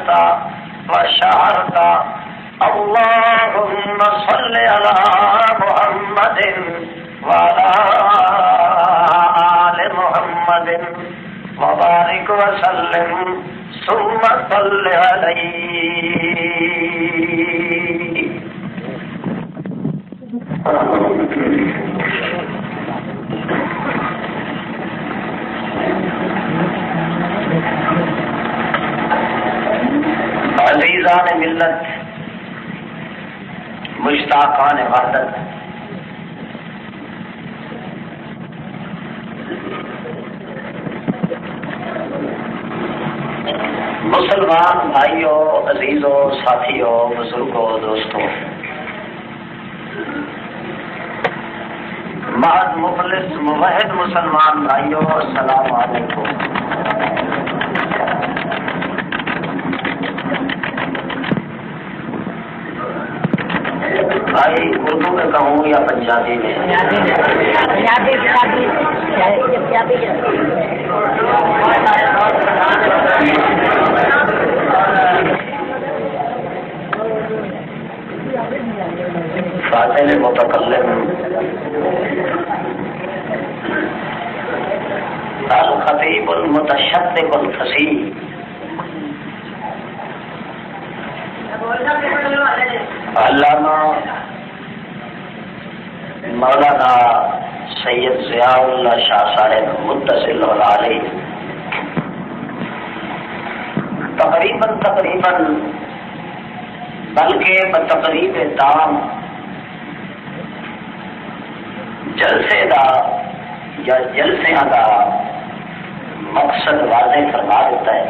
جهرت وشهرت اللهم صل على محمد وعلى آل محمد وبارك وسلم ثم صل عليه. عزیزان ملت، مشتاقان وحدت، مسلمان بھائیوں، عزیزوں، ساتھیوں، بزرگوں، دوستوں، محض مخلص موحد مسلمان بھائیوں، السلام علیکم. بھائی اردو میں کہوں یا پنجابی میں؟ فاضل متکلم الخطیب المتشدق الفصیح علامہ مولانا سید ضیاء اللہ شاہ صاحب متصل علیہ تقریباً بلکہ بتقریب تام جلسے دا یا جلسیاں دا مقصد واضح فرما دیتا ہے.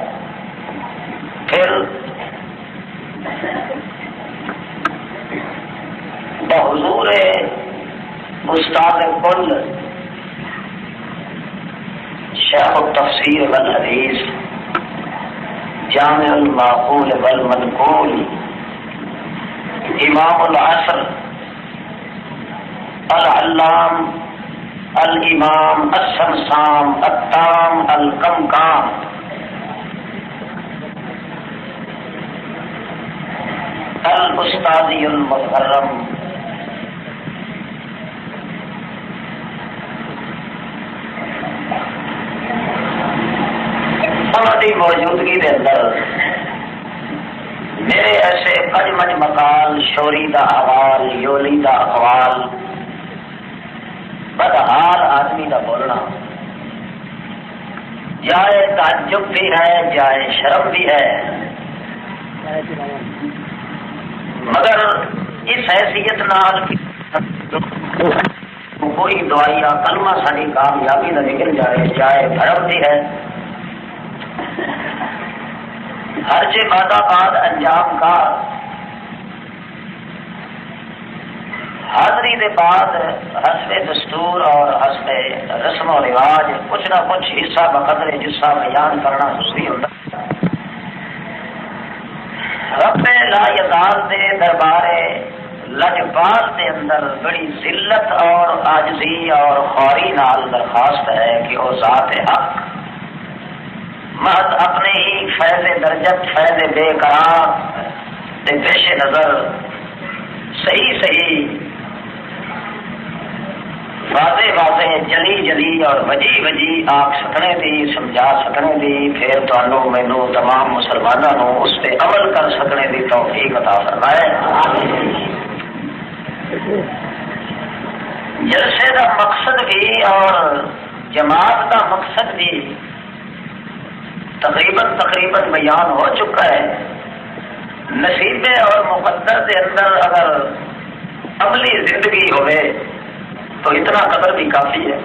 پھر بحضور استاد کل شیخ التفسیر والحدیث جامع المعقول والمنقول امام العصر العلام الامام السمسام التام الکمکام الاستاذی المکرم کی موجودگی کے اندر میرے ایسے کجمج مقال شوری دا احوال یولی دا اقوال بدحال آدمی دا بولنا جائے تعجب بھی ہے جائے شرم بھی ہے، مگر اس حیثیت نال کوئی دعائیا کلمہ ساری کامیابی نہ نکل جائے جائے بھرم بھی ہے. ہر چیز بعد انجام کا حاضری کے بعد حسب دستور اور حسب رسم و رواج کچھ نہ کچھ حصہ بقدر جسا بیان کرنا ضروری ہوتا ہے. رب لا یزال دے دربار لجپال کے اندر بڑی ذلت اور عاجزی اور خواری نال درخواست ہے کہ وہ ذات حق محض اپنے ہی فیض درجت فیض بے قرار کے پیش نظر صحیح واضح جلی جلی اور وجی آنکھ سکنے دی سمجھا سکنے دی پھر تمہوں مینوں تمام مسلمانوں اس پہ عمل کر سکنے دی توفیق عطا فرمائے. جلسے کا مقصد بھی اور جماعت کا مقصد بھی تقریباً بیان ہو چکا ہے. نصیبے اور مقدر کے اندر اگر عملی زندگی ہوئے تو اتنا قدر بھی کافی ہے.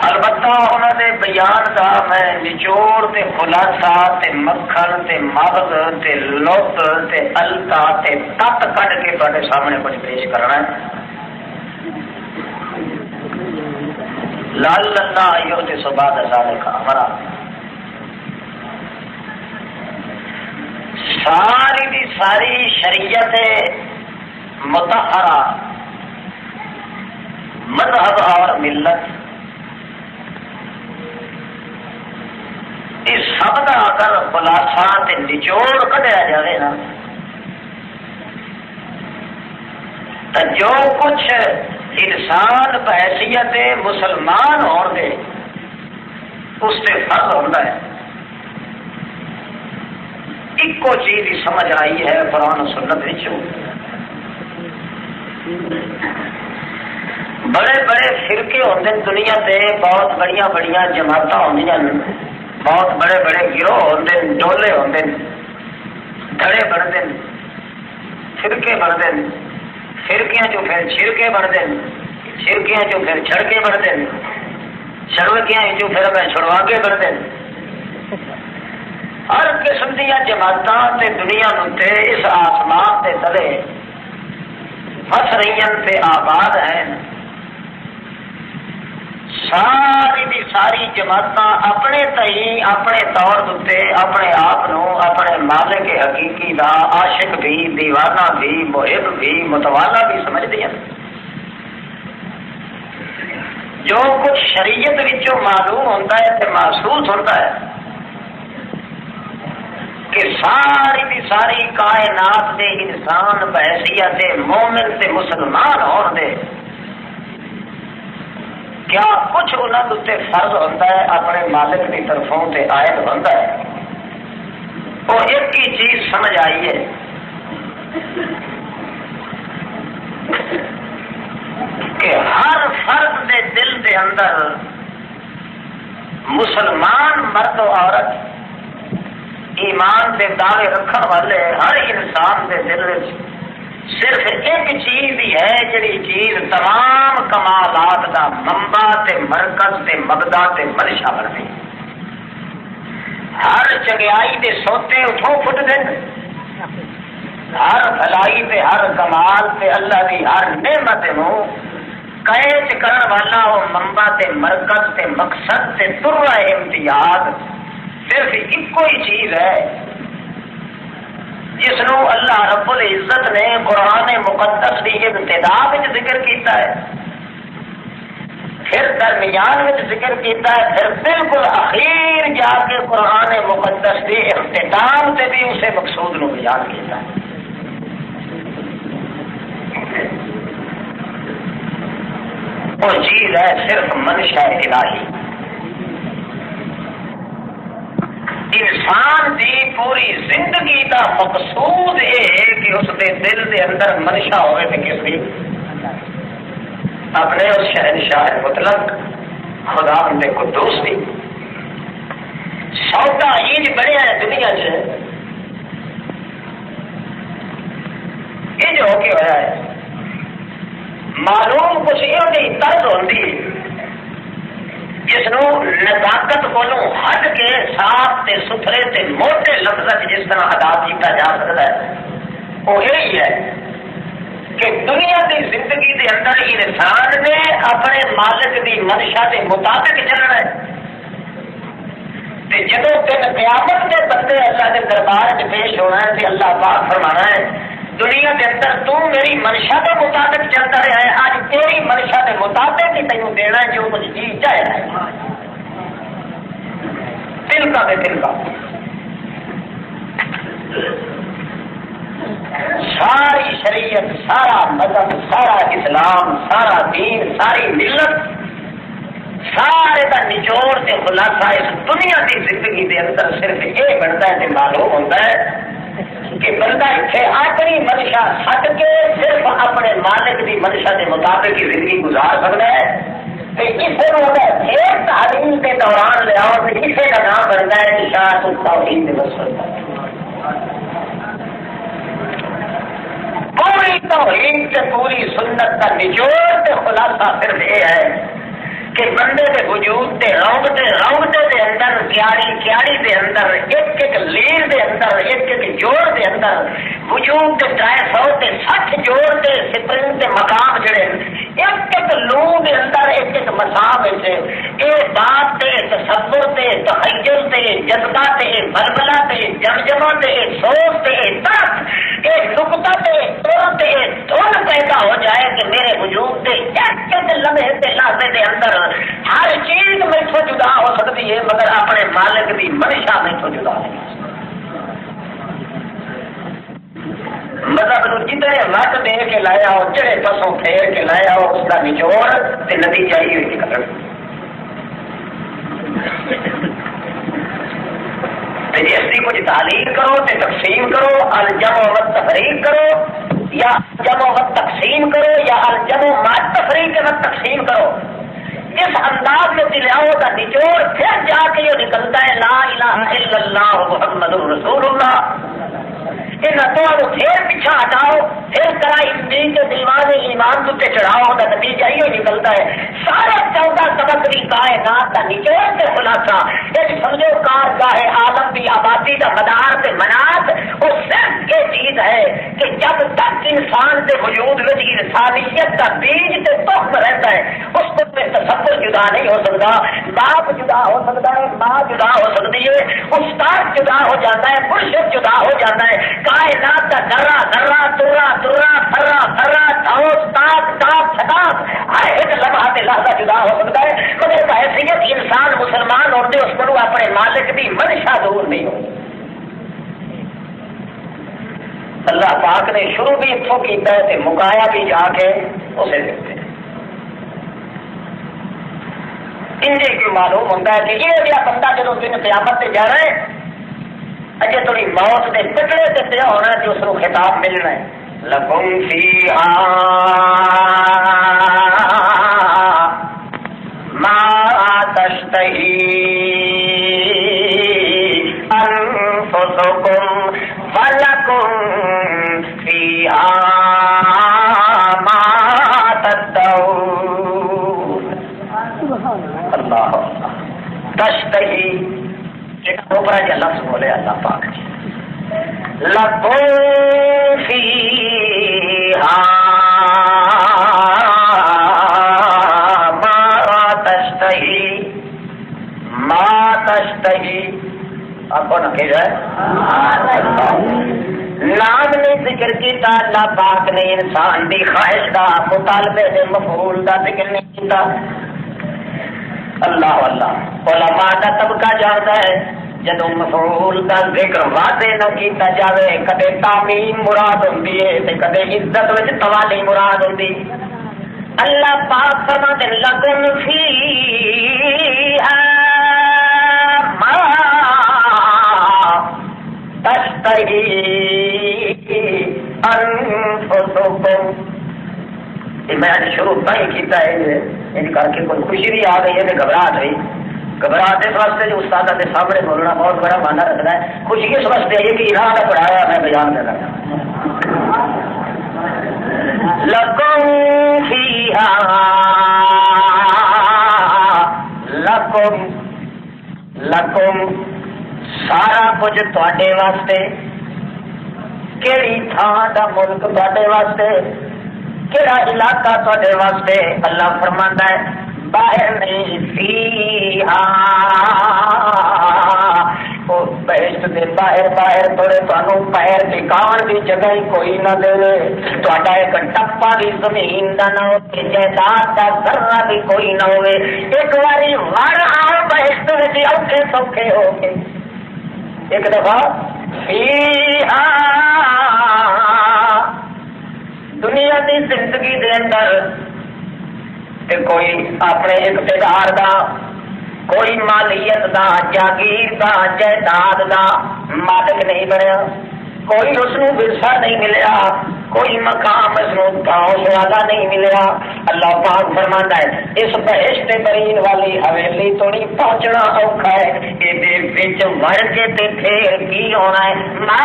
البتہ انہوں نے بیان کا میں نچوڑ تے خلاصہ تے مکھن تے مغز تے لط تے التا تے تت کٹ کے تھوڑے سامنے کچھ پیش کرنا ہے. لال اللہ آئیو تے صبح ذالک امرا ساری دی ساری شریعت مطہرہ مذہب اور ملت اس سب دا اگر خلاصہ تے نچوڑ کڈیا جائے نا تو جو کچھ انسان بحیثیت مسلمان ہون دے اس سے فرض ہوتا ہے. ایکو چیز ہی سمجھ آئی ہے قرآن و سنت وچوں. بڑے بڑے فرقے ہوتے ہیں دنیا سے، بہت بڑی بڑی جماعت ہوندی ہیں، بہت بڑے بڑے گروہ ہوتے ہیں، ڈولے ہوتے ہیں، دھڑے بنتے ہیں، فرقے بنتے ہیں، فرقیاں جو پھر چھڑکے بنتے ہیں، چھڑکیاں جو پھر چھڑکے بنتے ہیں، چھڑکیاں جو پھر چھڑواگے بنتے ہیں. ہر قسم دیا جماعت دنیا تے اس آسمان کے تلے فس رہی تے آباد ہیں. ساری دی ساری جماعت اپنے تئی اپنے طور تے اپنے آپ اپنے مالک حقیقی دا عاشق بھی، دیوانہ بھی، محب بھی، متوالا بھی سمجھتی ہیں. جو کچھ شریعت وچوں معلوم ہوتا ہے تے محسوس ہوتا ہے کہ ساری دی ساری کائنات دے انسان بحیثیت مومن تے مسلمان ہون دے کیا کچھ انہوں تے فرض ہوتا ہے اپنے مالک کی طرفوں تے عائد ہوتا ہے. وہ ایک ہی چیز سمجھ آئی ہے کہ ہر فرد دے دل دے اندر مسلمان مرد و عورت ایمان دے دعوے رکھن والے ہر انسان دے دل وچ صرف ایک چیز ہی ہے جڑی چیز تمام کمالات دا منبع تے مرکز تے مبدا تے منشا بنتی. ہر چنگیائی دے سوتے اتھوں پھٹ دین، ہر بھلائی تے ہر کمال تے اللہ دی ہر نعمت نو قید کرن والا وہ منبع تے مرکز تے مقصد تے ترہ امتیاز صرف ایکو ہی چیز ہے جس نو اللہ رب العزت نے قرآن مقدس کی ابتدا میں ذکر کیتا ہے، پھر درمیان میں ذکر کیتا ہے، پھر بالکل اخیر جا کے قرآن مقدس کے اختتام سے بھی اسے مقصود نو بیان کیتا ہے. وہ چیز ہے صرف منشا الہی. انسان دی پوری زندگی دا مقصود یہ ہے کہ اس دے دل دے اندر منشا ہوئے تے کسی اپنے اس شہنشاہ مطلق خدا بندے قدوس دی سودا یہ بڑھیا ہے دنیا چ یہ جو ہو کے ہوا ہے معلوم کچھ یہ طرز ہوتی جس نو نزاکت کولوں ہٹ کے صاف تے ستھرے تے موٹے لفظ جس طرح ادا کیا جا سکتا ہے وہ یہی ہے کہ دنیا کی زندگی دے اندر انسان نے اپنے مالک دی منشا کے مطابق چلنا ہے. جدو تین قیامت کے بندے اللہ کے دربار میں پیش ہونا ہے تو اللہ پاک فرمانا ہے دنیا کے اندر تو میری منشا کے مطابق چلتا رہا ہے، آج تیری منشا کے مطابق ہی تینوں دینا ہے جو کچھ جی چاہے ہے. دل کا بے دل کا ساری شریعت، سارا مذہب، سارا اسلام، سارا دین، ساری ملت، سارے کا نچوڑ سے خلاصہ اس دنیا کی زندگی کے اندر صرف یہ بنتا ہے کہ معلوم ہوتا ہے کہ بندہ اتنے اپنی منشا چھڈ کے صرف اپنے مالک کی منشا کے مطابق ہی زندگی گزار سکتا ہے. اسے پھر تعلیم کے دوران لیاؤ تو اسے کا نام بنتا ہے نشاط التوحید مسلط. پوری توحید سے پوری سنت کا نچوڑ سے خلاصہ صرف یہ ہے کہ بندے کے وجود کے رونگٹے دے اندر کیاڑی دے اندر ایک لیل دے اندر ایک جوڑ دے اندر وجود کے 360 جوڑ دے سپرنگ دے مقام جڑے ایک لو دے اندر ایک مسام ہے اے بات تے تصور تے تخیل تے جذبہ تے بلبلہ تے جمجمہ تے سوچ تے طرف اے نقطہ تے تور تے دھن پیدا ہو جائے کہ میرے وجود دے ایک لمحے تے لحظے دے اندر ہر چیز میتھوں جدا ہو سکتی ہے مگر اپنے مالک دی منشا میتھوں جدا کے لایا ہو چڑے پسوں پھیر کے لایا ہو اس کا نچوڑ تے نتیجہ ہی ہوئی نکل جی اس کی کچھ تعلیم کرو تے تقسیم کرو الجمع و تفریق کرو یا جمع و تقسیم کرو یا الجمع و تفریق و تقسیم کرو جس انداز میں دلاؤ کا نچوڑ پھر جا کے یہ نکلتا ہے لا الہ الا اللہ محمد رسول اللہ ان تو پھر پیچھا ہٹاؤ پھر کرائی دین کے دیوانے ایمان تے چڑھاؤ کا نتیجہ ہی نکلتا ہے سارے 14 سبق کی کائنات کا نچوڑ سے خلاصہ ایک سمجھو کارگاہ عالم کی آبادی کا مدار سے منات وہ صرف یہ چیز ہے کہ جب تک انسان کے وجود میں انسانیت کا بیج سے تخم رہتا ہے اس کو تصور جدا نہیں ہو سکتا باپ جدا ہو سکتا ہے ماں جدا ہو سکتی ہے استاد جدا ہو جاتا ہے مرشد جدا ہو جاتا ہے کائنات کا ذرہ ذرہ ترا ترا تھرا تھرا استاد تاپ چھٹاپ ہر ایک لمحہ سے لحظہ جدا ہو سکتا ہے مگر بحیثیت انسان مسلمان ہوتے اس کو اپنے مالک کی منشا دور نہیں ہو اللہ پاک نے شروع بھی اتوں کیتا ہے مکایا بھی جا کے اسے دیکھتے ہیں انجے کیوں معلوم ہوتا ہے کہ یہ بھی بندہ جب دن قیامت سے جا رہا ہے اجے تھوڑی موت کے پچڑے سے پیا ہونا کہ اس کو خطاب ملنا ہے لکم فیہا ما تشتہی انفسکم ولکم فیہا ما تدعون اللہ تشتہی اوپر جو لفظ بولے اللہ پاک جی لکم فیہا ما تشتہی آپ کو نہ کہ جائے نام نے ذکر کیتا اللہ پاک نے انسان دی خواہش کا مطالبے دے مفعول کا ذکر نہیں کیتا اللہ اللہ علماء کا طبقہ جانتا ہے جدو مفعول کا ذکر واضح نہ کیتا جاوے کدے تعمیم مراد ہوندی ہے تے کدے عزت وچ توالی مراد ہوندی اللہ پاک فرماتے لکم فیہا ما تشتہی انفسکم میں شروع نہیں کیتا ہے ان کر کے کوئی خوشی بھی آ گئی ہے گھبراہٹ ہوئی گھبراہٹ اس واسطے جو استاد کے سامنے بولنا بہت بڑا مانا رکھنا ہے خوشی اس واسطے ہے کہ ایران نے پڑھایا میں بیان کر رہا ہوں لکم فیہا لکم سارا کچھ تواڈے واسطے کیڑی تھان دا ملک تواڈے واسطے کیڑا علاقہ تواڈے واسطے اللہ فرماندا ہے باہر نہیں فیہا بہشت دے باہر باہر تھوڑے تانوں پیر ٹکان دی جگہ ہی کوئی نہ دے تہاڈا ایک ٹپا بھی زمین دا نہ ہوے جائیداد دا ذرہ بھی کوئی نہ ہوے ایک واری وڑ آؤ بہشت وچ اوکھے سوکھے ہو کے ایک دفعہ فیہا دنیا کی زندگی دے اندر کوئی اپنے اقتدار دا کوئی مالیت دا جاگیر دا جائیداد دا مالک نہیں بنیا کوئی اس کو ورثہ نہیں ملیا کوئی مقام اس کو پہنچ والا نہیں ملیا اللہ پاک فرماتا ہے اس بہشت برین والی حویلی تو نہیں پہنچنا اوکھا ہے یہ وچ وڑ کے تے پھر کی ہونا ہے ما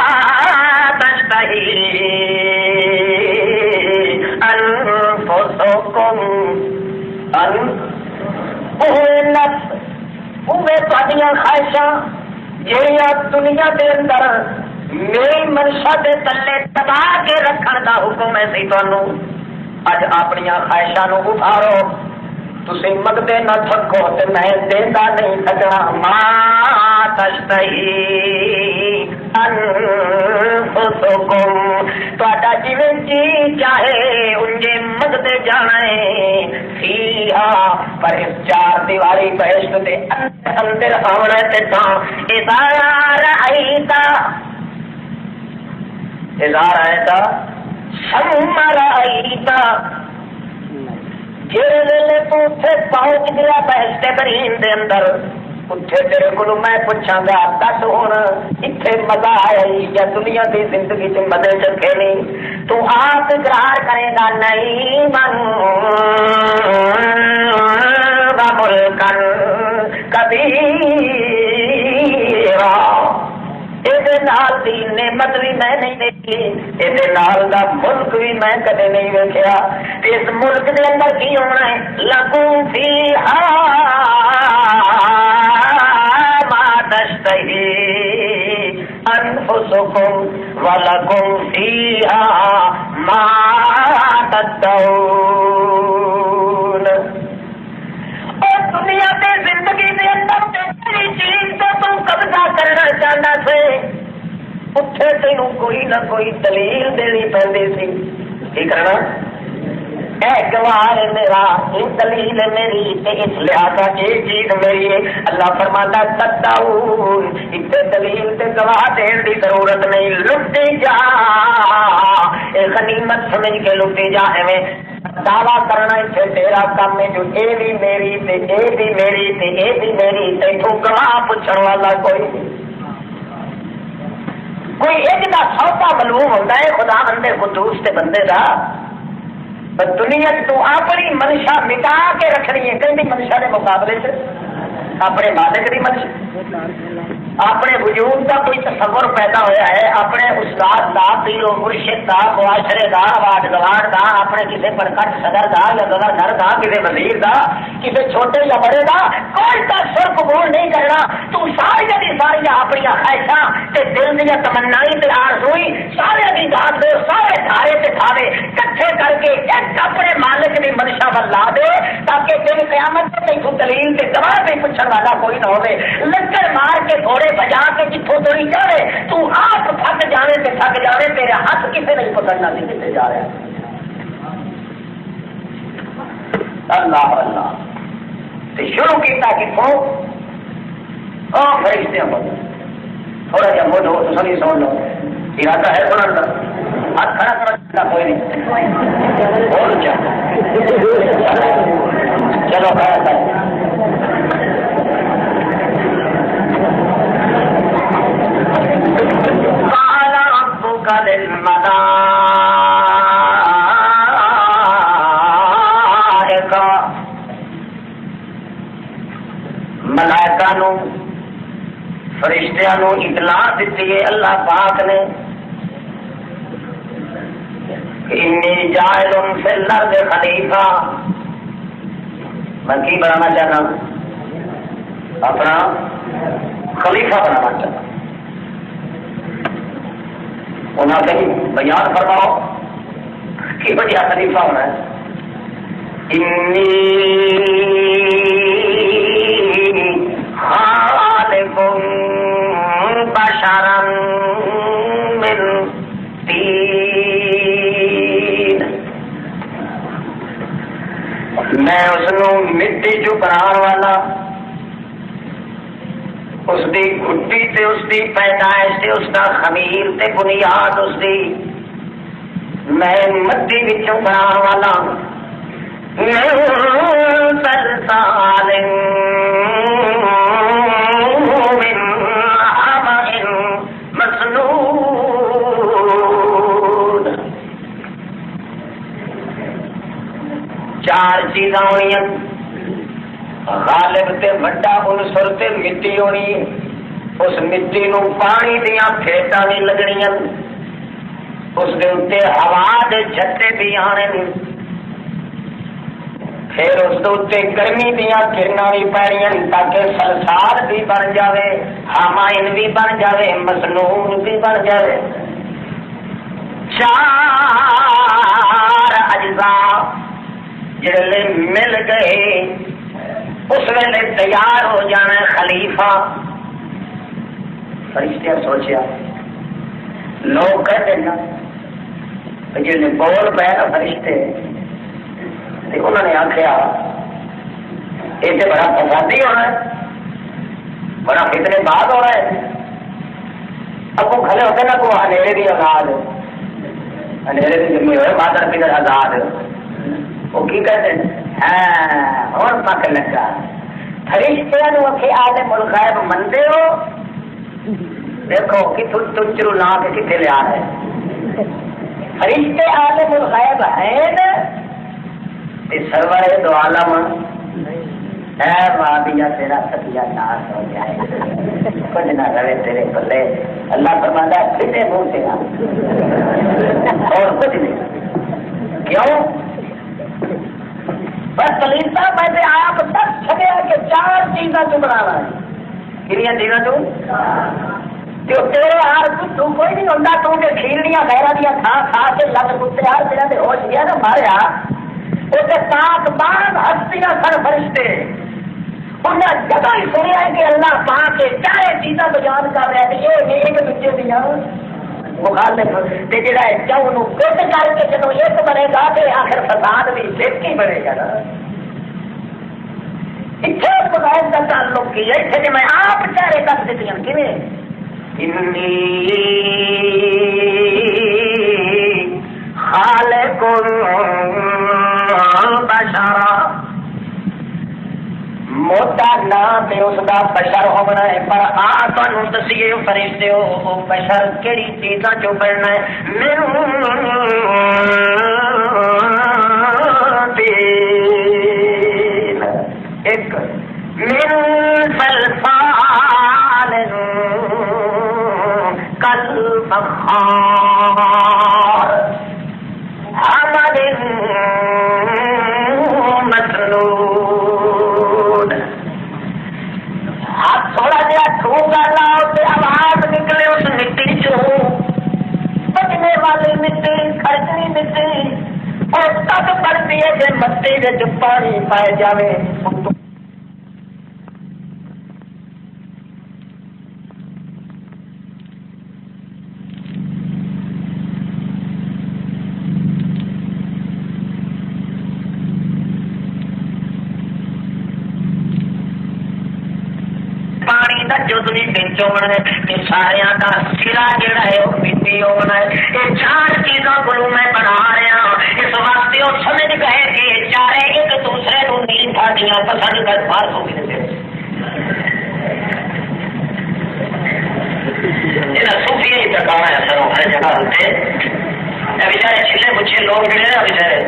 تشتہی انفسکم خواہشاں جہاں دنیا کے اندر میری منشا کے تلے دبا کے رکھنے کا حکم ہے سی تمہیں اج اپنی خواہشاں اتارو تسی منگتے نہ تھکو تے میں دیتا نہیں تھکنا ما تشتہی انفسکم تہاڈا جویں جی چاہے انجے منگتے جانا ہے فیہا پر اس چار دیواری بہشت دے اندر آونا تے تاں اذا رأیتا سمرائیتا جڑے ویلے تو اتنے پہنچ گیا بہشت برین دے اندر اتنے تیرے کو میں پوچھاں گا دس ہوں اتنے مزہ آیا یا دنیا کی زندگی سے مزے چکے نہیں تو آپ اقرار کرے گا نہیں من ملکن کبھی نعمت بھی میں نہیں دیکھی یہ ملک بھی میں کدے نہیں ویکیا اس ملک کے اندر کی ہونا ہے لگوں فیہا ما تشتہی انفسکم ولکم فیہا ما تدعون. اور دنیا کے زندگی کے اندر تیری چیز سے تو قبضہ کرنا چاہنا سے اتنے تینوں کوئی نہ کوئی دلیل دینی پہنتی سی کی کرنا اے گواہ میرا یہ دلیل میری اس لہٰذا یہ چیز میری ہے. اللہ فرماتا تدعون اتنے دلیل تے گواہ دین کی ضرورت نہیں لٹی جا غنیمت سمجھ کے لٹی جا ایویں دعویٰ کرنا اتنے تیرا کام ہے جو اے بھی میری تے اے بھی میری تے اے بھی میری تے تو گواہ پوچھنے والا کوئی ایک دا سودا معلوم ہوتا ہے خدا بندے قدوس تے بندے دا پر دنیا تو اپنی منشا مٹا کے رکھنی ہے کہیں منشا کے مقابلے سے اپنے مالک کی منشا اپنے وجود کا کوئی تصور پیدا ہوا ہے اپنے استاد کا پیرو مرشد کا معاشرے کا واٹ گوار کا اپنے کسی پرکٹ صدر کا یا گورنر کا کسی وزیر کا کسی چھوٹے یا بڑے کا کوئی تصور قبول نہیں کرنا تو ساری کی ساری اپنی خواہشاں دل دیا تمنائی تے آرزوئی سارے کی داد دے سارے دھارے تے کھاوے کٹھے کر کے ایک اپنے مالک کی منشا پر لا دے تاکہ دن قیامت میں تو دلیل کے گواہ بھی پوچھنے والا کوئی نہ ہوے لکڑ مار کے تھوڑے بجا کے جتوں تو نہیں جاوے تو آپ تھک جانے تے تھک جاوے تیرے ہاتھ کسے نہیں پکڑنا سی کتنے جا رہا ہے. اللہ اللہ تے شروع کیتا کتوں فرشتیاں پر تھوڑا جہا مجھ ہو تو سبھی سمجھ لو ارادہ ہے سنن کا ہاتھ کھڑا کرنا کوئی نہیں بول کیا چلو کھڑا کر ملائکہ نو فرشتیاں نو اطلاع دیتی ہے اللہ پاک نے انی جاعل فی الارض خلیفہ میں کی بنانا چاہتا ہوں اپنا خلیفہ بنانا چاہتا ہوں. انہوں نے بیان فرماؤ کہ بڑی خلیفہ ہونا ہے. انی خالق بشرا من طین میں اس نو مٹی چ بنانے والا اس دی گھٹی تے اس دی پیدائش تے اس دا خمیر تے بنیاد اس دی میں مٹی وچوں بنانے والا سلسال من حمأ مسنون. چار چیزاں ہونی غالب تے بڑا عنصر تے مٹی ہونی اس مٹی نو پانی دیا پھیٹاں بھی لگنیاں اس دے اوتے ہوا دے جھٹے بھی آنے پھر اس دے اوتے گرمی دیا کرناں بھی پینیاں تاکہ سلسال بھی بن جاوے حمائن بھی بن جاوے مسنون بھی بن جاوے. چار اجزاء جڑے مل گئے اس ویلے تیار ہو جانا خلیفہ. فرشتے سوچیا لوگ کہتے ہیں جن بول پہ نا فرشتے انہوں نے آخیا یہ تو بڑا فسادی ہونا ہے بڑا فتنے بعد ہو رہا ہے. اب وہ کھڑے ہوتے نا کو ہنیرے کی آواز اندھیرے میں جمی ہوئے مادر پدر آزاد وہ کی کہتے ہیں اور پک لگا فرشتیاں نو کہ عالم الغیب مندے ہو دیکھو کہ تجرو لا کے کتنے لیا ہے فرشتے عالم الغیب ہیں سرور دو عالم اے بابیا تیرا ستیا ناس ہو جائے کچھ نہ رہے تیرے پلے اللہ فرماتا ہے کتنے منہ سے اور کچھ نہیں کیوں بس سلیم صاحب میں سے آپ تک چھڑیا کہ 4 چیزاں تو بنانا ہے کنیاں چیزاں تو تیرے ہار کچھ کوئی نہیں ہوتا تو کہ کھیلنیاں غیرہ دیا کھا کھا کے لگ کتے ہار تیرا تے ہوش گیا نا ماریا اسے پاک بعد ہستیاں سن فرشتے انہیں جگہ ہی سنیا ہے کہ اللہ پاک کے 4 چیزاں بیان کر رہے ہیں یہ ایک دوسرے دیا مخالف تے جڑا ہے جو انہوں کٹ کر کے جنوں ایک بنے گا تے آخر فساد بھی ایک ہی بنے گا نا اتنے خدائے کا تعلق کی ہے اتنے میں آپ 4 دس دیتی ہوں کیویں انی خالق بشرا موٹا نام تے اس دا بشر ہونا ہے پر آ تانوں دسیے فرشتے ہو بشر کیڑی چیزاں چوں بننا ہے ایک من صلصال کالفخار حمل مسنون آپ تھوڑا جہا ٹھوکا لاؤ تو آواز نکلے اس مٹی چوں بجنے والی مٹی کھڑکنی مٹی اور تب پڑتی ہے کہ مٹی وچ پانی پائے جاوے سارے کا سرا جڑا ہے وہ مٹی ہونا ہے یہ 4 چیزوں کو میں بنا رہا اس واسطے وہ سمجھ گئے کہ یہ 4 ایک دوسرے کو نہیں پھاڑیاں پسند کر پاس ہو گئے صوفی ہی ٹکانا ہے سر ہر جگہ ہوتے بچارے چھلے مچھے لوگ ملے نا بچارے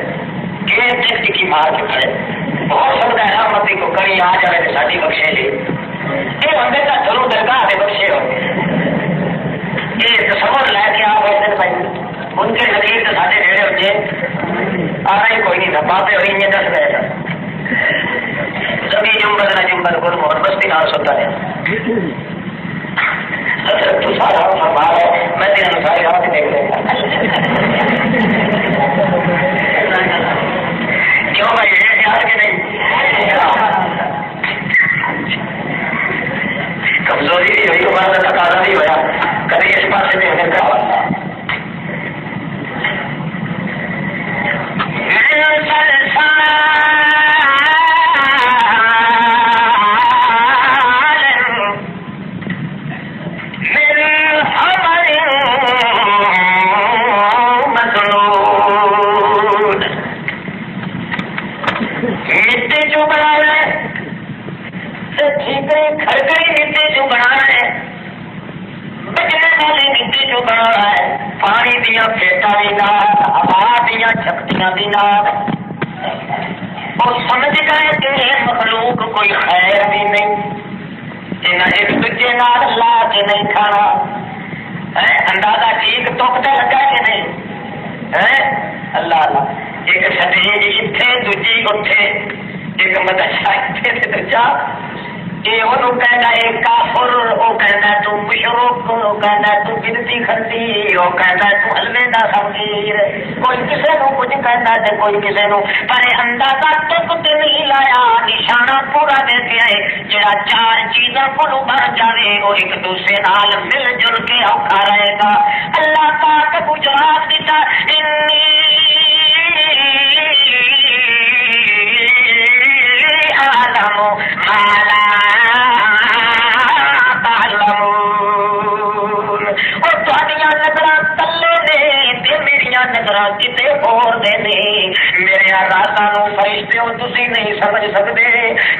گیم ٹیسٹ کی مار کھڑے بہت سکتا ہے متی کو کہیں آ جائے تو ساری بخشے لی یہ بندے کا چلو درگاہ ہے بخشے ہو یہ تصور لے کے آپ ایسے بھائی ان کے نتیجے تو سارے ڈیڑے ہوتے آ رہے کوئی نہیں تھا باتیں ہوئی ہیں 10 گئے تھا زمین جمبر نہ جمبر گرم اور بستی نہ سوتا ہے تو سارا فرما ہے میں تیرے انسار یہاں سے دیکھ لوں کیوں بھائی یہ یاد کہ نہیں کمزوری بھی ہوئی ہمارا تقاضا بھی ہوا کبھی اس پاس سے دیکھنے کا سمجھ گئے کہ مخلوق کوئی خیر بھی نہیں ایک دوجے لا کے نہیں کھانا اندازہ ٹھیک توکتا لگا کہ نہیں اللہ اللہ ایک سٹیج اتنے دوجی اٹھے ایک مدرسہ اتنے دوجا یہ انہوں کہنا ہے کافر وہ کہنا تو مشرک وہ کہنا تو بنتی کھڑی وہ کہنا تو حلوے دا خمیر کوئی کسی کو کچھ کہنا ہے کوئی کسی کو پر اندازہ تک تے نہیں لایا نشانہ پورا دے دیا ہے جڑا 4 چیزوں کو بن جائے وہ ایک دوسرے نال مل جل کے اوکھا رہے گا اللہ پاک کو جواب دیتا نظر کتے اور دے نہیں میرے راتاں نو فرشتے ہو تسی نہیں سمجھ سکتے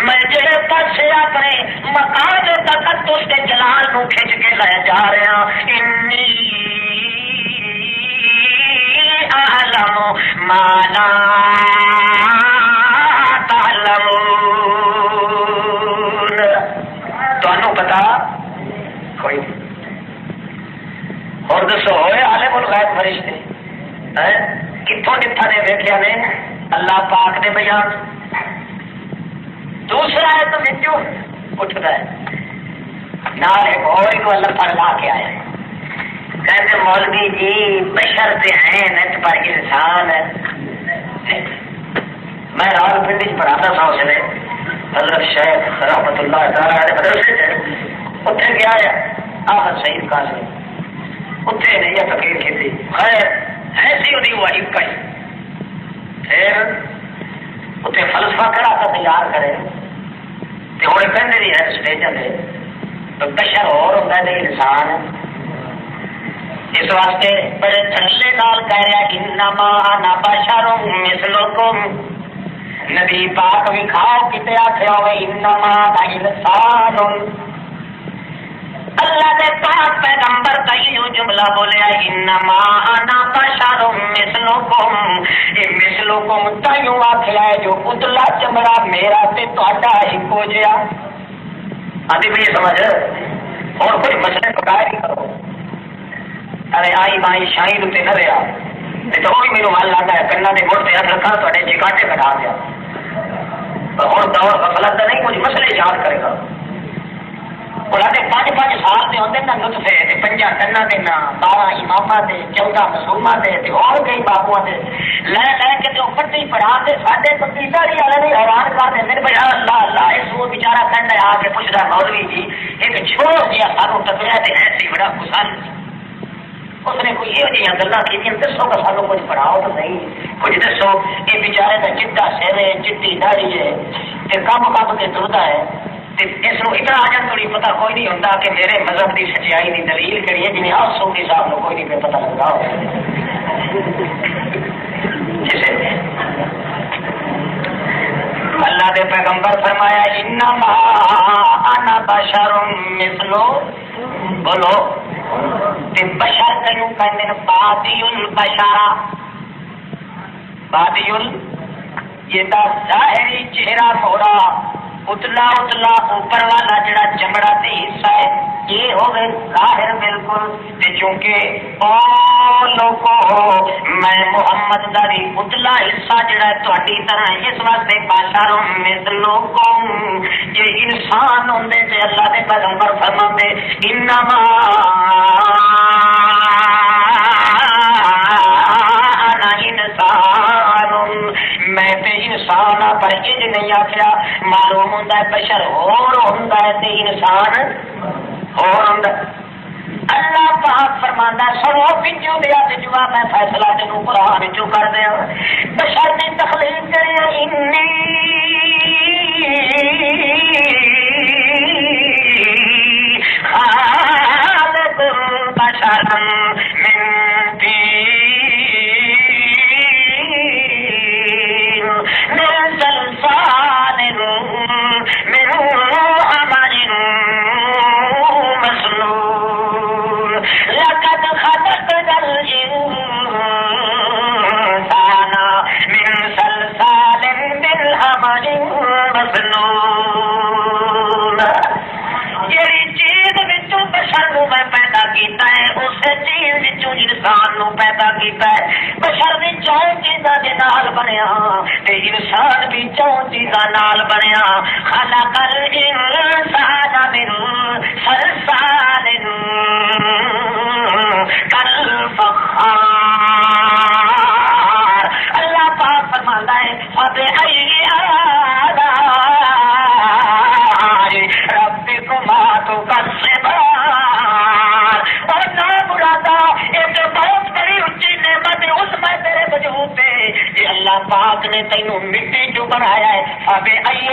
میں جڑے پاسے اپنے مقام تقدس کے جلال نو کھچ کے لے جا رہا انی اعلم ما لا تعلمون تانوں پتا کوئی اور دسو ہوئے عالم الغیب فرشتے کتوں جتھا نے ویکھیا نے اللہ پاک دے بیان دوسرا ہے تو وچوں اٹھتا ہے نال ایک اور ایک اللہ فرما کے آیا ہے کہتے مولوی جی بشر سے ہیں نت پر انسان ہے میں راول پنڈی پڑھاتا تھا اس نے حضرت شیخ رحمت اللہ تعالی مدرسے سے اتنے گیا ہے آحد سعید قاسم اتنے نہیں ہے تقریر کی تھی خیر ایسی ہوتی ہوا ایک ہی پھر اتنے فلسفہ کرا کر تیار کرے تو ہوں کہنے نہیں ہے اسٹیج پہ تو بشر اور ہوتا ہے انسان اس واسطے بڑے تھلے نال کہہ رہا انما انا بشر مثلکم نبی پاک بھی کھاؤ کتے آخیا ہوئے انما انا انسان اللہ دے پاک پیغمبر تائیو جملہ بولیا انما انا بشر مثلکم اے مثلکم تائیو آخیا ہے جو اتلا چمڑا میرا تے تہاڈا ہکو جیا آدھی بھی سمجھ اور کوئی مسئلے پکائے نہیں کرو ارے آئی مائی شاہی اتنے نہ رہا تو وہ بھی میرے مال لانا ہے کنا نے مڑ پہ ہاتھ رکھا تو چکاٹے بنا دیا ہوں دور غفلت نہیں کچھ مسئلے یاد کرے گا اور آتے 5-5 سال کے ہوتے نا نطفے 5 ٹنا کے نا 12 امام کے 14 مسوما کے اور کئی بابو کے لے لے کے جو کٹی پڑھا کے سارے پتیداری والے بھی حیران کر دیں میرے بھائی اللہ اللہ اس وہ بچارا کہنا آ کے پوچھتا مولوی جی ایک چھوڑ دیا سانو ٹکریا تو ایسی بڑا کسان اس نے کوئی یہ جہاں گلا کی دسو گا سانو کچھ پڑھاؤ تو نہیں کچھ دسو یہ بچارے کا چٹا سر ہے چٹی داڑھی ہے کم کم کے ترتا ہے اس کو اتنا آ جان تھوڑی پتا کوئی نہیں ہوتا کہ میرے مذہب کی سچائی کی دلیل کہڑی ہے جنہیں آپ سوکھی صاحب کو کوئی نہیں پہ پتا لگتا اللہ دے پیغمبر فرمایا انما انا بشر مثلو بولو تے بشر کیوں کہندے نے بادی البشرا بادی ال یہ تا ظاہری چہرہ موڑا اتلا اتلا اوپر والا جڑا چمڑا تے حصہ ہے یہ ہوگا ظاہر بالکل تے چونکہ او لوگو میں محمد داری اتلا حصہ جڑا ہے تہاڈی طرح اس واسطے بشر مثلکم یہ انسان ہوندے تے اللہ دے پیغمبر فرماندے انما انا انسان میں تے انسان پر انج نہیں آخیا معلوم ہوتا ہے بشر اور ہوتا ہے تے انسان اور ہوتا اللہ پاک فرماندا سنو پنجو دیا تے جواب میں فیصلہ تینوں قرآن وچوں کر دیا بشر نے تخلیق کرے انی خالق بشر من طین من صلصال من حمأ مسنون لقد خلقنا الإنسان من صلصال من حمأ مسنون جیڑی چیز وچوں بشر نو میں پیدا کیتا ہے اس چیز وچوں انسان نو پیدا کیتا ہے بشر بھی 4 چیزاں دے نال بنیا تے انسان بھی 4 چیزاں نال بنیا خلق الانسان من صلصال کالفخار اللہ پاک فرماتا ہے فبأي ربكما تكذبان اور نہ مرادا ایک بہت بڑی اونچی نعمت اس میں تیرے وجود پہ یہ اللہ پاک نے تینوں مٹی جو بنایا ہے فبأي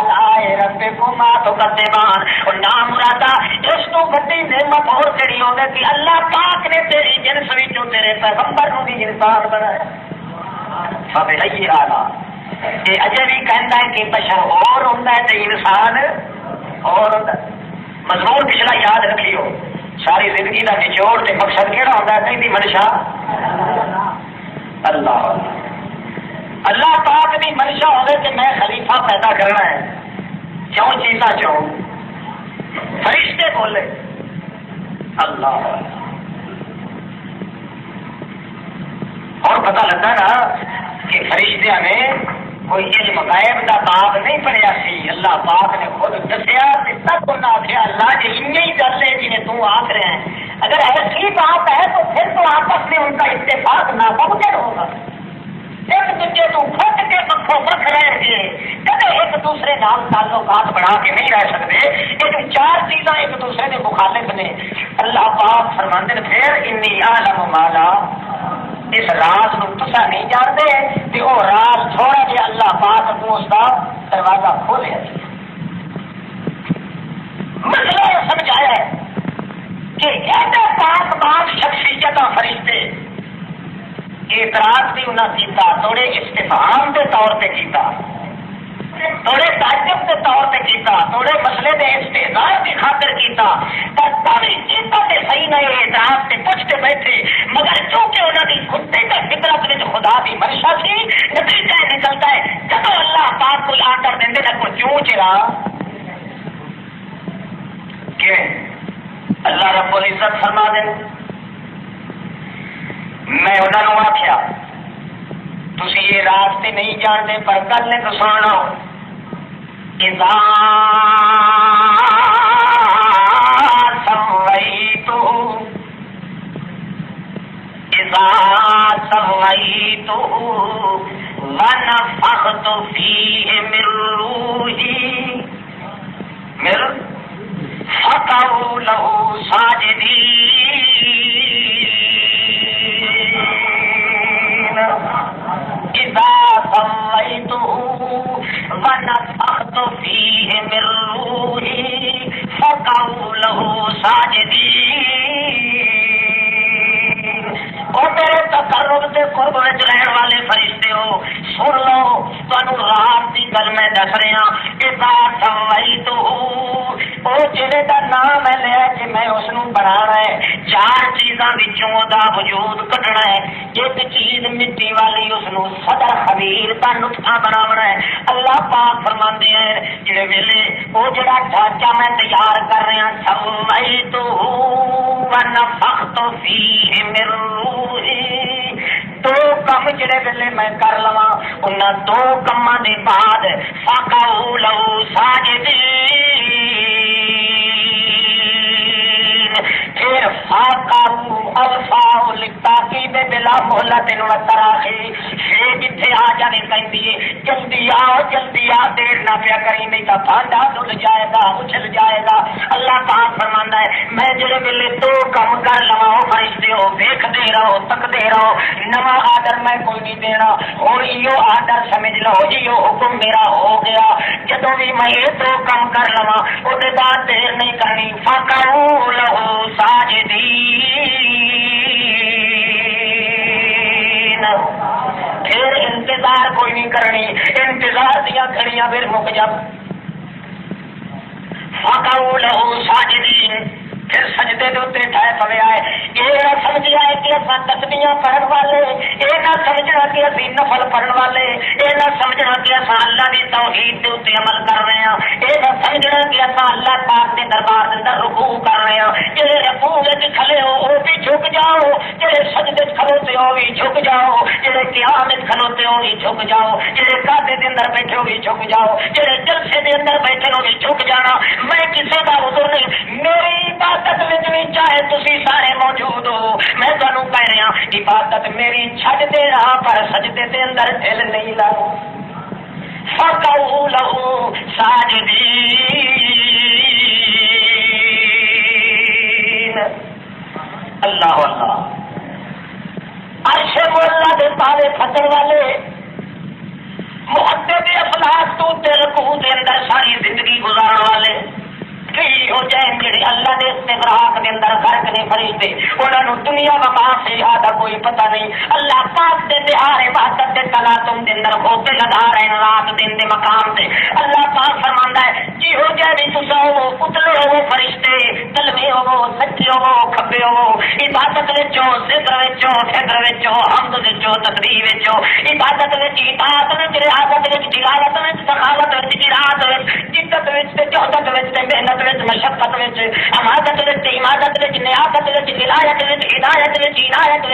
آلائے ربکما تکذبان. اور نام مرادا اس تو بڑی نعمت اور کیڑی ہوندی کہ اللہ پاک نے تیری جنس وچوں تیرے پیغمبر نوں بھی انسان بنایا. فبأي آلاء یہ اجے بھی کہندا ہے کہ بشر اور ہوندا ہے تے انسان اور ہوندا ہے. مضمون پچھلا یاد رکھیو. ساری زندگی کا نچوڑ تے مقصد کیڑا ہوندا ہے؟ کہیں دی منشا اللہ. اللہ پاک دی منشا ہوے کہ میں خلیفہ پیدا کرنا ہے. کیوں چیزاں چوں فرشتے بولے اللہ. اور پتہ لگا نا کہ فرشتیاں نے کوئی علم غیب کا باب نہیں پڑھیا سی. اللہ پاک نے خود دسیا تب انہیں آخیا اللہ جی ہی گل ہے جنہیں تو آخ رہے ہیں. اگر ایسی بات ہے تو پھر تو آپس میں ان کا اتفاق ناممکن ہوگا. ایک دوسرے تو پھٹ کے پکھوں مکھ رہے گے کدے ایک دوسرے نام تعلقات بڑھا کے نہیں رہ سکتے. لیکن چار چیزاں ایک دوسرے کے مخالف نے. اللہ پاک فرماندے نے پھر انی عالم مالا اس راز نو تسا نہیں جانتے کہ وہ راز تھوڑا جہا اللہ پاک کو اس کا دروازہ کھولیا. مسئلہ یہ سمجھایا ہے کہ ایسے پاک پاک شخصیت فرشتے اعتراض بھی انہیں کیتا تھوڑے استفہام کے طور پہ کیتا تھوڑے تعجب کے طور پہ کیتا تھوڑے مسئلے کے استحصال کی خاطر کیتا پر تبھی کیتا تے صحیح نہیں اعتراض سے پوچھتے بیٹھے. مگر چونکہ انہوں کی کتے کا فطرت میں خدا کی منشا سی نتیجہ نکلتا ہے جب اللہ پاک کو آڈر دیں نہ کو چونچ رہا کہ اللہ رب العزت فرما دیں میں انہوں نے آخیا تسی یہ راستے نہیں جانتے پر کل نے دسانا اذا سویتو ونفخت فیہ من روحی فقعوا لہ ساجدین. اذا سویتہ ونفخت فیہ من روحی فقعوا لہ ساجدین. اور میرے تقرب سے قرب میں رہنے والے فرشتے ہو سن لو تمہیں رات کی گل میں دس رہا. اذا سویتہ وہ جہے کا نام ہے لیا کہ میں اس کو بنانا ہے چار چیزاں دا وجود کٹنا ہے. ایک چیز مٹی والی اس کو صدر خبیر کا نطفہ بنانا ہے. اللہ پاک فرماندے ہیں جڑے ویلے وہ جڑا ڈھانچہ میں تیار کر رہا سویتہ ونفخت فیہ من روحی. دو کم جڑے ویلے میں کر لواں انہاں دو کماں دے بعد فقعوا لہ ساجدین. پھر فاقعوا الفاء للتاکید بلا مہلت وتراخی جتھے آ جانے کہندی ہے جلدی آ دیر نہ پیا کری نہیں تو بھانڈا دھل جائے گا اچھل جائے گا. اللہ پاک فرماندا ہے میں جڑے ویلے دو کم کر لواں فرشتے ہو دیکھتے رہو تکتے رہو نواں آرڈر میں کوئی نہیں دینا. ہن ایو آرڈر سمجھ لو جی حکم میرا ہو گیا. جدوں بھی میں یہ دو کم کر لواں او دے بعد دیر نہیں کرنی. فقعوا لہ ساجدین. پھر انتظار کوئی نہیں کرنی. انتظار دیا کھڑیاں پھر مک جا. فقعوا لہ ساجدین. پھر سجدے دے اوتے ٹھہر پوے آئے. یہ نہ سمجھیا ہے کہ اساں تسبیحاں پڑھن والے, یہ نہ سمجھنا کہ اسی نفل پڑھن والے, یہ نہ سمجھنا کہ اساں اللہ دی توحید دے اوتے عمل کر رہے ہیں, یہ نہ سمجھنا کہ اساں اللہ پاک دے دربار دے اندر رکوع کر رہے ہیں. جڑے رکوع وچ کھڑے ہو او بھی جھک جاؤ, جڑے سجدے وچ کھڑوتے ہو بھی جھک جاؤ, جڑے قیام وچ کھڑوتے ہو بھی جھک جاؤ, جڑے قعدے دے اندر بیٹھے ہو بھی جھک جاؤ, جڑے جلسے دے اندر بیٹھے ہو بھی جھک جانا. میں کسی دا عذر نہیں, میری عبادت وچ بھی چاہے تسی سارے موجود ہو میں تانوں کہہ رہا عبادت میری چھڈ دے رہا پر سجدے دے اندر دل نہیں لاؤ. فقعوا لہ ساجدین. اللہ اللہ عرش مولا دے پاوے پھٹن والے محدث افلاک تو رکوع دے اندر ساری زندگی گزارن والے ہو جائیں جڑے اللہ دے استغراق دے اندر غرق نے فرشتے انہاں نوں دنیا و ما فیھا دا کوئی پتہ نہیں. اللہ پاک دے دہار عبادت دے تلاطم دے اندر ہوتے لگا رہے ہیں رات دن دے مقام تے. اللہ پاک فرماندا ہے جی ہو جائے بھی تساں ہو اتلے ہو فرشتے کلمے ہو سچے ہو کھبے ہو عبادت وچوں ذکر وچوں فکر وچوں حمد وچوں تسبیح وچوں عبادت وچ اطاعت وچ ریاضت وچ تلاوت وچ سخاوت وچ قرات وچ جدت وچ تے جہد وچ تے محنت مشقت امادت عمادت نیابت ولایت ہدایت عنایت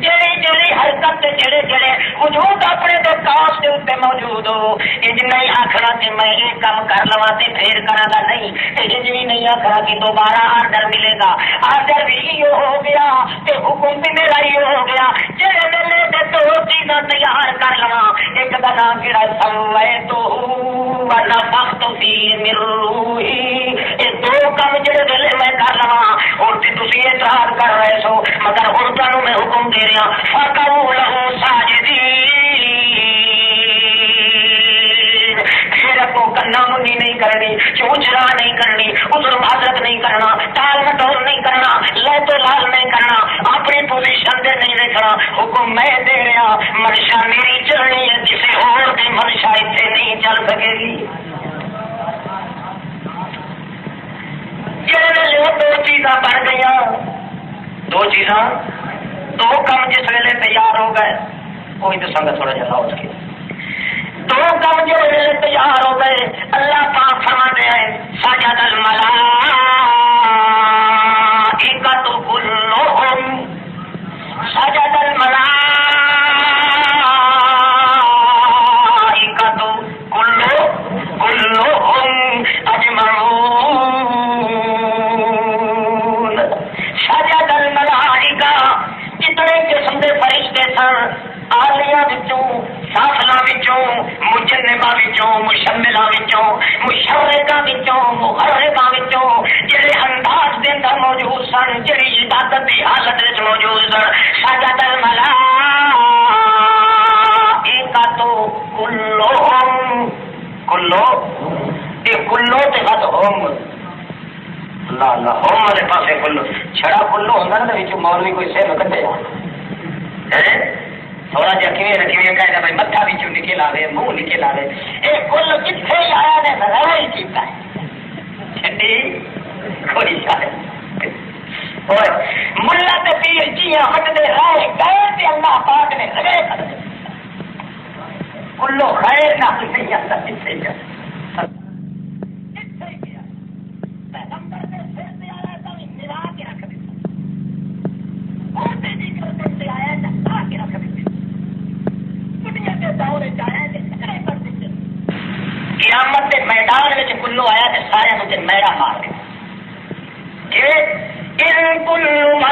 جڑی جڑی حرکت جڑے جڑے وجود اپنے دے کاش دے اوتے موجود ہو. انج نہیں آکھنا کہ میں یہ کام کر لواں تے پھر کراں گا نہیں. انج بھی نہیں آکھنا کہ دوبارہ آرڈر ملے گا. آرڈر بھی ہو گیا تے حکم بھی میرا ہی ہو گیا. جڑے ویلے تے دو چیزاں تیار کر لواں ایک دا نام کیڑا سویتو ونفخت فیہ من روحی. دو کام جڑے ویلے میں کر لواں اور تسی اعتراض کر رہے سو مگر ہن تانوں میں حکم دے رہا فقعوا لہ ساجدین. پھر کو کنا منی نہیں کرنی چوچرا نہیں کرنی عذر معذرت نہیں کرنا ٹال مٹول نہیں کرنا لے تو لال نہیں کرنا اپنی پوزیشن دے نہیں رکھنا. حکم میں دے رہا منشا میری چلنی ہے کسی اور دی منشا اتنے نہیں چل سکے گی. دو چیزاں بن گئی دو چیزاں دو کام جس ویلے تیار ہو گئے وہی تو سنگت تھوڑا جہاں اس کے دو کام جس ویلے تیار ہو گئے اللہ پاک فرماتے ہیں سجد الملائکۃ کلھم سجد الملائکۃ کلھم اجمعون. جتنے قسم کے فرشتے سن آلیاں وچوں سافلاں وچوں مجنباں وچوں مشملاں وچوں مشرقاں وچوں مغرباں وچوں جڑے انداز دے اندر موجود سن جڑی عبادت دی حالت وچ موجود سن سجد الملائکۃ کلھم کلو یہ کلو تے بعد ہوم اللہ اللہ ہوم والے پاسے کلو چھڑا کلو ہوتا نا تو مولوی کوئی سر کٹے تھوڑا جا کیویں کہنا بھائی متھا بھی نکل آئے منہ نکل آئے یہ کل کتنے ہی آیا نے رہا ہی کیتا ہے چھٹی کوئی شاید ملا تے پیر جیاں ہٹتے رہے گئے تے اللہ پاک نے رہے کر کلو خیر نہ نہیں آتا کتنے جا قیامت کے میدان میں کلو آیا تو سارے میرا مار گیا کلو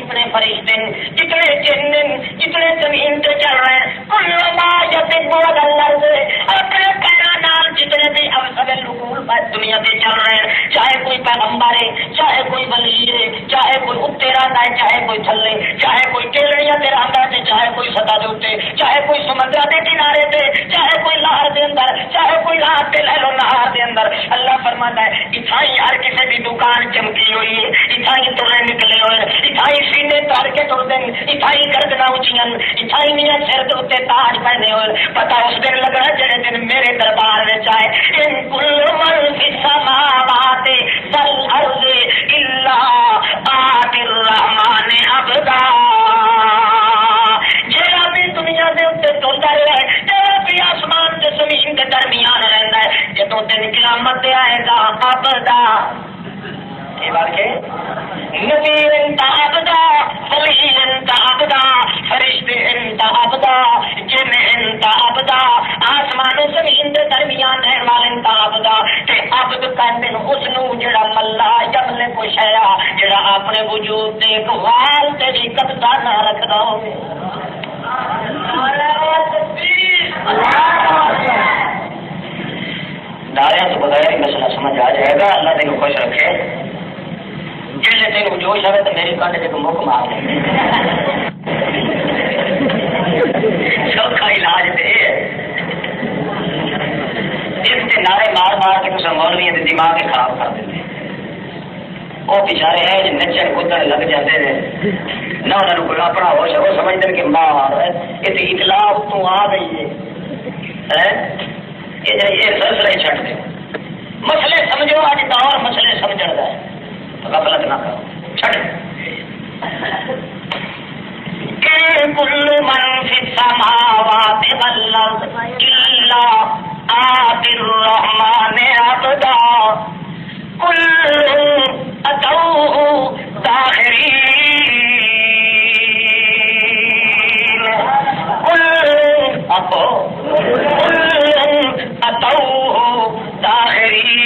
جتنے فرشتے جتنے جن جتنے زمین پہ چل رہے ہیں کل ما یتبو الارض اپنے کہنا نال جتنے بھی افسد العقول دنیا پہ چل رہے ہیں چاہے کوئی پیغمبر ہے چاہے کوئی ولی ہے چاہے کوئی اتنے رہتا ہے چاہے کوئی تھلے چاہے کوئی ٹیلڑیاں تے رہتا ہے چاہے کوئی سطح دے اوتے چاہے کوئی سمندر کے کنارے تے چاہے کوئی لاہر دے اندر چاہے کوئی رات تے لے لو نہار دے اندر اللہ فرماتا ہے اتھائی ہر کسی بھی دکان چمکی ہوئی ہے اتھائی ترے نکلے ہوئے اتھائی سینے تار کے تر دیں اتھائی گردنا اچیاں اتھائی میاں سر دے اوتے تاج پہنے ہوئے پتہ اس دن لگنا جڑے دن میرے دربار وچ آئے ان کل من فی السماوات والارض الا آتِ الرحمن عبدا جڑا بھی دنیا دے اوتے ٹردا رہے جڑا بھی آسمان تے زمین دے درمیان رہندا ہے جدوں دن قیامت آئے گا عبدا یہ بات کہ نذیر انت عبدا خلیل انت عبدا فرشتے انت عبدا جن انت عبدا آسمان و زمین دے درمیان رہن والے انت عبدا تے عبد کہندے اس نو جڑا ملا جملے کو شیا جڑا اپنے وجود دے گوال تے بھی قبضہ نہ رکھدا ہوے نعرے تو بغیر مسئلہ سمجھ آ جائے گا اللہ تین خوش رکھے جس تین جوش آئے تو میری کانڈ سے مک مار سوکھا علاج دے اس نعرے مار مار کے تصا مولوی کے دماغ خراب کر دیتے وہ بچارے ہیں جو نچن کودن لگ جاتے ہیں نہ انہوں نے کوئی اپنا ہوش ہے وہ سمجھتے کہ ماں یہ اطلاع تو آ گئی ہے یہ سلسلہ چھٹ دے مسئلے سمجھو اج دور مسئلے سمجھن دا ہے تو غفلت نہ کرو چھٹ کہ کل من فی السماوات والارض الا آتِ الرحمن عبدا کل اتوه داخرین کل اتوه داخرین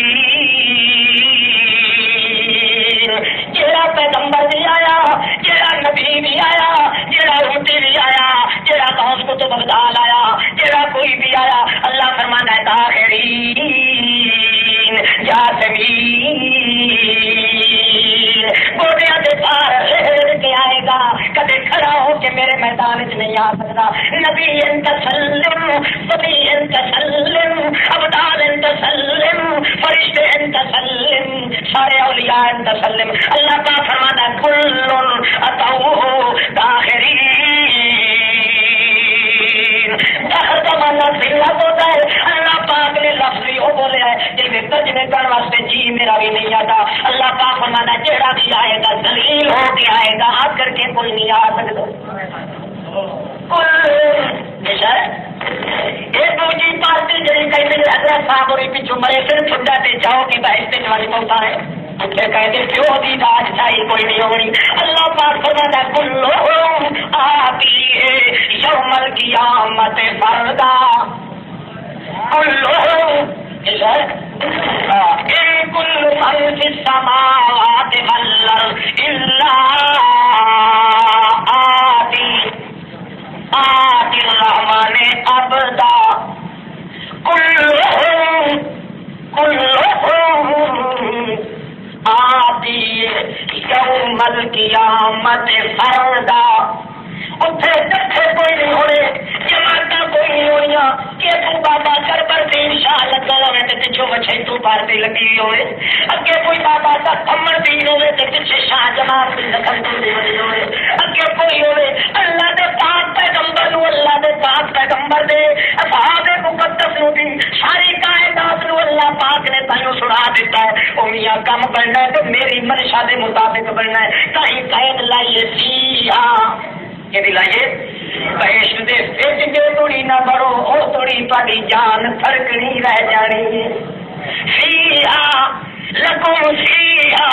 جڑا پیغمبر بھی آیا جڑا نبی بھی آیا جڑا روٹی بھی آیا جڑا غوث قطب ابدال آیا جڑا کوئی بھی آیا اللہ فرماتا ہے داخرین جاسمین گوڈیاں دے پار رہ کے آئے گا کدے کھڑا ہو کے میرے میدان وچ نہیں آ سکتا نبی انت سلم صبی انت سلم ابدال انت سلم فرشتے انت سلم سارے اولیاء انت سلم اللہ پاک فرماتا ہے کل اتوه داخرین داخل کا مانا ذلت ہوتا ہے اللہ پاک نے لفظ بھی وہ بولے ہے جس میں ترجمے کرنے واسطے جی میرا بھی نہیں آتا اللہ پاک فرماتا ہے جیڑا بھی آئے گا ذلیل ہو کے آئے گا ہاتھ کر کے کوئی نہیں آ سکتا یہ دوسری پارٹی جی کہتے ہیں حضرت صاحب اور پیچھو مرے پھر چھٹا تے جاؤ کہ بہشتے والی پہنچا ہے کہتے پیو دی داج چاہیے کوئی نہیں ہونی اللہ پاک فرماتا ہے کلو آتی ہے یوم القیامت فردا کلو کل من فی السماوات والارض الا آتِ الرحمن عبدا کلہم آتی یوم القیامت فردا اتنے کٹھے کوئی نہیں ہونے جماعت کوئی نہیں ہوئی کہ تو بابا کر پر سے انشاء لگا ہوئے تو پچھو بچے تو پارتے لگی ہوئے اگے کوئی بابا کا کمر دین ہوئے تو پچھے شاہ جماعت کی لکھن تو دی ہوئے اگے کوئی ہوئے اللہ دے پاک پیغمبر نو اللہ دے پاک پیغمبر دے اصحاب مقدس نو دی ساری کائنات نو اللہ پاک نے تائیوں سنا دیتا ہے او میاں کم بننا ہے تو میری منشا دے مطابق بننا ہے کہیں قید لائیے سیاں یہ لائیے بہشت دے وچ جے توڑی نہ بڑو او توڑی تہاڈی جان تھڑکنی رہ جانی فیہا لکم فیہا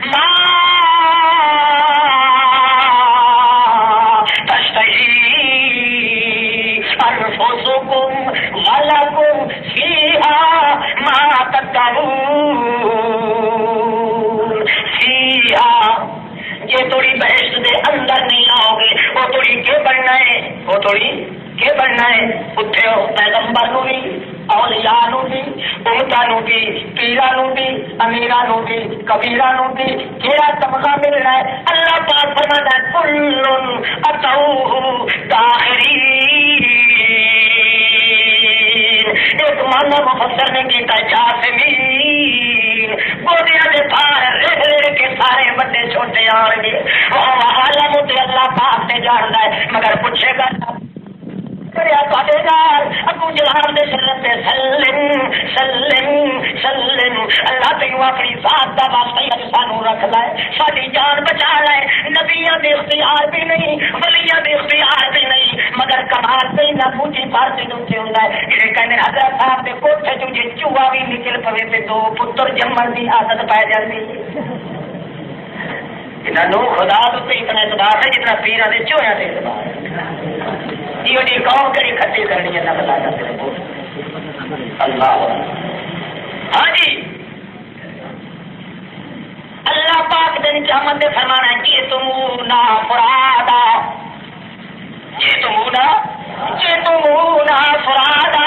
ما تشتہی انفسکم ولکم فیہا ما تدعون فیہا یہ توڑی بہشت دے وہ تھوڑی کہ بننا ہے اتنے پیغمبر نو بھی اولیاء نو بھی امتا نو بھی پیرا نو بھی امیرا نو بھی کبیرا نو بھی کیڑا طبقہ مل رہا ہے اللہ پاک فرماتا ہے کل اتوہ داخرین ایک مانا مفسر نے کیتا جاسمین گودیاں دے پار رہ کے سارے بڑے چھوٹے آن گے وہ عالم تے اللہ پاک نے جاندا ہے مگر پوچھے گا ابو جہان دے سلم تے سلم سلم سلم اللہ تیوں اپنی ذات دا واسطہ سانو رکھ لائے ساری جان بچا لائے نبیاں دے اختیار بھی نہیں ولیاں دے اختیار بھی نہیں مگر کمال نہیں نہ پوچھی پارتی نوچے ہوندا ہے یہ کہنے حضرت صاحب دے کوٹھے جو جے چوہا بھی نکل پوے تے دو پتر جمن دی عادت پے جاندی انہوں خدا تو اتنا اعتبار ہے جتنا پیرا دے چوہیاں دے اعتبار ہے یہ جی قوم کری کھٹی کرنی ہے اللہ اللہ ہاں جی اللہ پاک دن قیامت میں فرمانا ہے کہ تمونا فرادا جئتمونا فرادا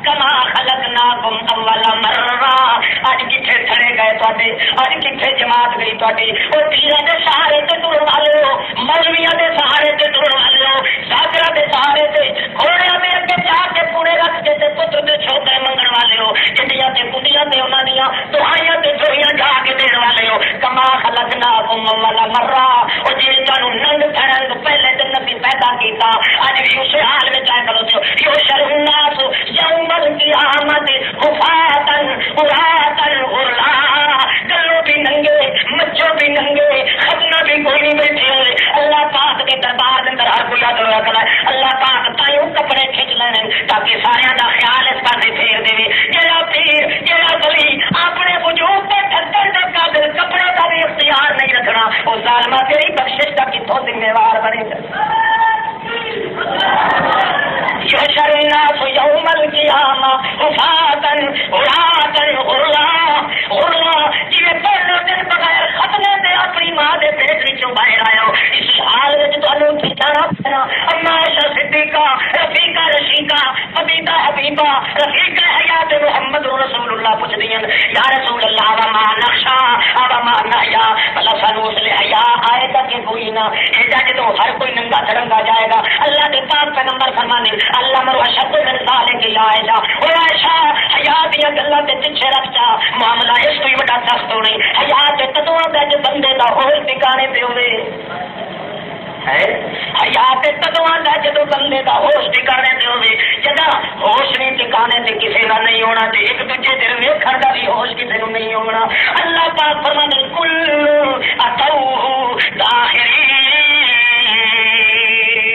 کما خلقناکم اول مرہ اج کتھے تھڑے گئے تواڈے اج کتھے جماعت گئی تواڈی او پیراں دے سہارے تے ٹرن والے ہو مولویاں دے سہارے تے ٹرن والے ہو ساکراں دے سہارے تے گھوڑیاں دے اگے جا کے پورے رکھ کے تے پتر تے چھوکرے منگن والے ہو جڑیاں تے بڈیاں تے انہاں دیاں دعائیاں تے چوریاں جا کے دین والے ہو کما خلقناکم اول مرہ او جے تانوں ننگ تھڑن تو پہلے تے نبی پیدا کیتا اج بھی اسی حال میں جائے کرو تو یحشر الناس یوم القیامت حفاۃ عراۃ غرلا گلو بھی ننگے مچھو بھی ننگے ختنہ بھی کوئی نہیں بیٹھے ہوئے اللہ پاک کے دربار کے اندر ہر کوئی یاد رکھنا ہے اللہ پاک تائیوں کپڑے کھچ لینے تاکہ سارے دا خیال اس پاسے پھیر دے جڑا پیر جڑا ولی اپنے وجود تے ٹھڈر دا قادر کپڑے دا بھی اختیار نہیں رکھنا او ظالما تیری بخشش دا کتوں ذمہ وار بنے گا یحشر الناس یوم القیامہ حفاۃ عراۃ غرلا غرلا جی پہلے دن بغیر ختنے دے اپنی ماں دے پیٹ وچوں باہر آیا اس حال وچ تانوں ٹھکانا پینا اما عائشہ صدیقہ رفیقہ رشیقہ حبیبہ حبیبہ رفیقہ حیات محمد رسول اللہ پوچھدی ہیں یا رسول اللہ وما نخشا وما نحیا بلا سانو اس لیے حیا آئے گا کہ کوئی نہ ایڈا جدوں ہر کوئی ننگا ترنگا جائے گا اللہ کے پاک پیغمبر فرمانے اللہ مرو اشد من ذالک یا عائشہ او عائشہ حیا دیا گلاں تے پیچھے رکھ جا معاملہ اس کوئی بڑا سخت ہو نہیں حیا تے کدوں آندا جو بندے دا ہوش ٹھکانے تے ہوے ہے حیا تے کدوں آندا جدوں بندے دا ہوش ٹھکانے تے ہوے جدا ہوش نہیں ٹھکانے تے کسے دا نہیں ہونا تے ایک دوجے دے ویکھن دا بھی ہوش کسے نوں نہیں ہونا اللہ پاک فرمانے کل اتوہ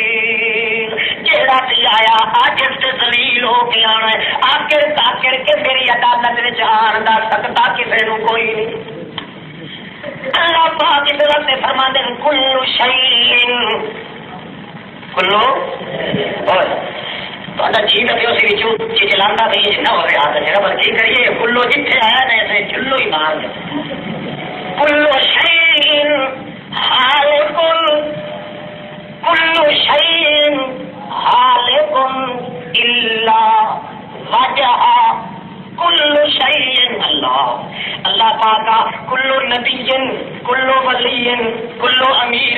داخرین جیڑا بھی آیا آخر سے ذلیل ہو کے آنا ہے آخر تاکر کے میری عدالت میں آن دا سکتا کسی نو کوئی نہیں اللہ پاک اس طرح سے فرما دیں کلو شیئن کلو اور تو جی لگے اسی وچوں جی چلانا بھی نہ ہو رہا ہے جڑا بلکہ کریے کلو جتھے آیا نا ایسے چلو ہی مار کلو شیئن خالقن کلو شیئن خالقن الا وجہ کل شیئن اللہ پاکا کلو نبی کلو ولی کلو امیر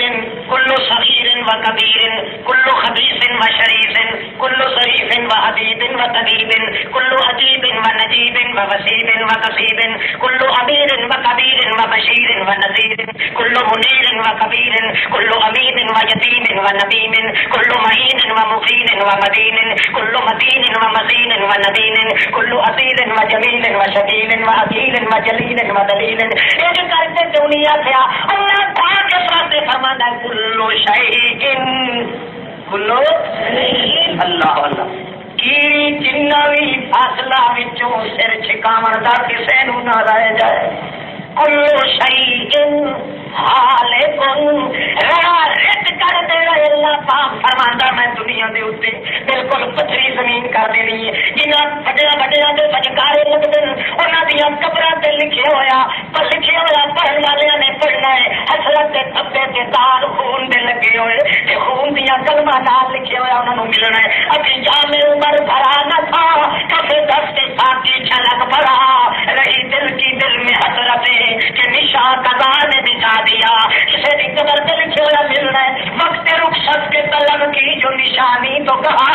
کلو صغیر و کبیر کلو خبیث و شریف کلو شریف و حبیب و طبیب کلو عجیب و نجیب و وسیب و کسیب کلو امیر و کبیر و بشیر و نذیر کلو منیر و کبیر کلو امین و یتیم و نبیم کلو معین و مفین و مدین کلو مدین و مزین و ندین کلو عزیز و جمیل و شکیل و عقیل و جلیل و دلیل یہ کرتے دنیا تھا اللہ پاک اس راستے فرماتا ہے کلو شیئن کلو اللہ اللہ کیڑی جنہ بھی فاصلہ وچوں سر چھکاون دا کسے نوں نہ رہ جائے کلو شیئن خالقن رت کر دے اللہ پاک فرماندا میں دنیا دے اوتے بالکل پتھری زمین کر دینی ہے جنہاں بڑے بڑے دے سجکارے لگدے انہاں دیاں قبراں تے لکھیا ہویا پڑھن والے نے پڑھنا ہے حسرت دے تھپے تے داغ خون دے لگے ہوئے تے خون دیاں کلمہ نال لکھے ہوئے انہاں نوں ملنا ہے ابھی جامع عمر بھرا نہ تھا کفے دست ساتھی چھلک پڑا رہی دل کی دل میں حسرتیں کہ نشان قضا نے بچھا دیا کسی بھی قبر پہ لکھے ہوا ملنا ہے وقت رخصت کے طلب کی جو نشانی تو کہا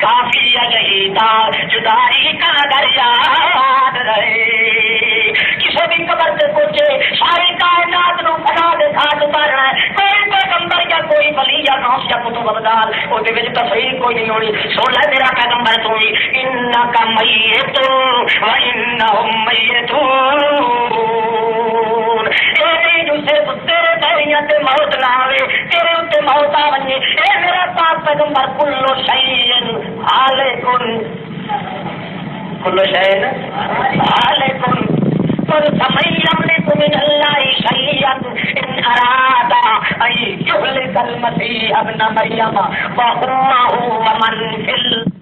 کافی ہے یہی تھا جدائی کا در یاد رہے کسی بھی قبر پہ پہنچے ساری کائنات نو فنا دے ساتھ اتارنا ہے کوئی پیغمبر یا کوئی ولی یا غوث یا کتب ابدال وہ دے وچ تفریق کوئی نہیں ہونی سن لے میرا پیغمبر تو ہی انک میت و انہم میتون اے نہیں جو صرف تیرے دریاں تے موت نہ آوے تیرے تے موت آ ونجے اے میرا پاک پیغمبر کل شیء علیکم کل شیء علیکم فمن يملك من الله شيئا إن أراد أن يهلك المسيح ابن مريم وأمه ومن في